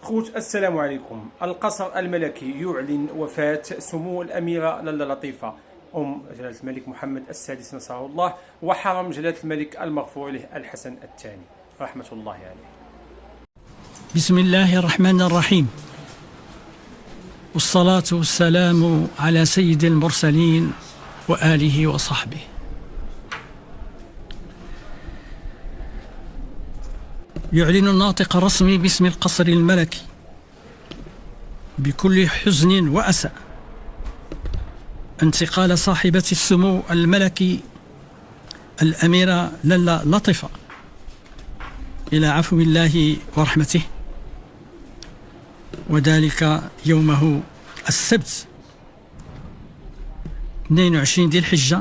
خوت السلام عليكم. القصر الملكي يعلن وفاة سمو الأميرة لاله لطيفة أم جلالة الملك محمد السادس نصره الله، وحرم جلالة الملك المغفور له الحسن الثاني رحمة الله عليه. بسم الله الرحمن الرحيم، والصلاة والسلام على سيد المرسلين وآله وصحبه. يعلن الناطق الرسمي باسم القصر الملكي بكل حزن وأسى انتقال صاحبة السمو الملكي الأميرة لاله لطيفة إلى عفو الله ورحمته، وذلك يومه السبت 22 ذي الحجة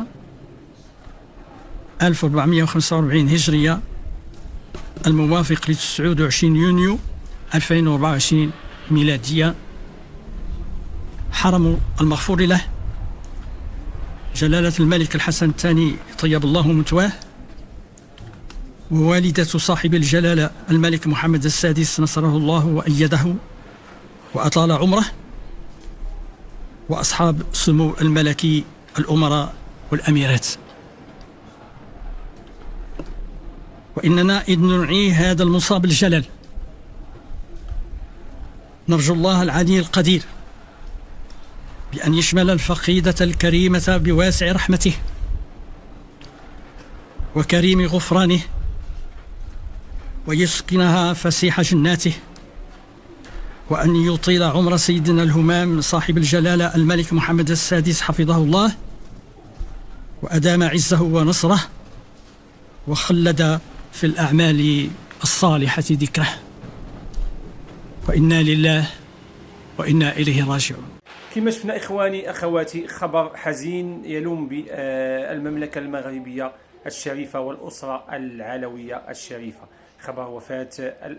1445 هجرية، الموافق ل 29 يونيو 2024 ميلادية. حرم المغفور له جلالة الملك الحسن الثاني طيب الله مثواه، ووالدة صاحب الجلالة الملك محمد السادس نصره الله وأيده وأطال عمره، وأصحاب سمو الملكي الأمراء والأميرات. وإننا إذ نعي هذا المصاب الجلل نرجو الله العلي القدير بأن يشمل الفقيدة الكريمة بواسع رحمته وكريم غفرانه، ويسكنها فسيح جناته، وأن يطيل عمر سيدنا الهمام صاحب الجلالة الملك محمد السادس حفظه الله، وأدام عزه ونصره، وخلد في الأعمال الصالحة ذكره. وإنا لله وإنا إليه راجعون. كما شفنا إخواني أخواتي، خبر حزين يلوم بالمملكة المغربية الشريفة والأسرة العلوية الشريفة. خبر وفاة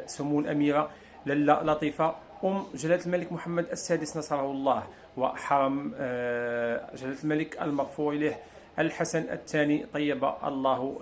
سمو الأميرة لاله لطيفة أم جلالة الملك محمد السادس نصره الله، وحرم جلالة الملك المغفور له الحسن الثاني طيب الله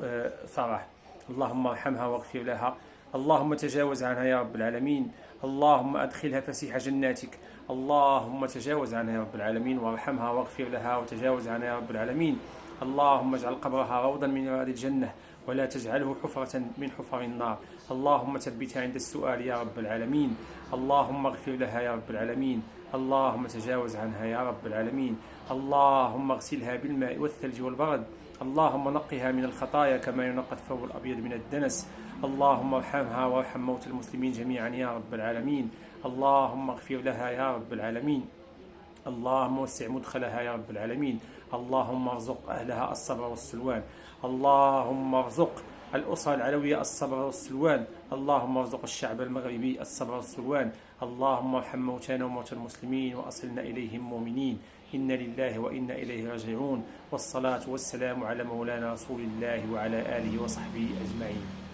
ثراه. اللهم ارحمها واغفر لها، اللهم تجاوز عنها يا رب العالمين، اللهم أدخلها فسيح جناتك، اللهم تجاوز عنها يا رب العالمين، وارحمها واغفر لها وتجاوز عنها يا رب العالمين. اللهم اجعل قبرها روضا من رياض الجنة، ولا تجعله حفرة من حفر النار. اللهم ثبتها عند السؤال يا رب العالمين، اللهم اغفر لها يا رب العالمين، اللهم تجاوز عنها يا رب العالمين. اللهم اغسلها بالماء والثلج والبرد، اللهم نقها من الخطايا كما ينقى الثوب الأبيض من الدنس. اللهم ارحمها وارحم موتى المسلمين جميعا يا رب العالمين. اللهم اغفر لها يا رب العالمين، اللهم وسع مدخلها يا رب العالمين. اللهم ارزق أهلها الصبر والسلوان، اللهم ارزق الأسرة العلوية الصبر والسلوان، اللهم ارزق الشعب المغربي الصبر والسلوان. اللهم ارحم موتانا وموتى المسلمين وأصلنا إليهم مؤمنين. إنا لله وإنا إليه راجعون، والصلاة والسلام على مولانا رسول الله وعلى آله وصحبه أجمعين.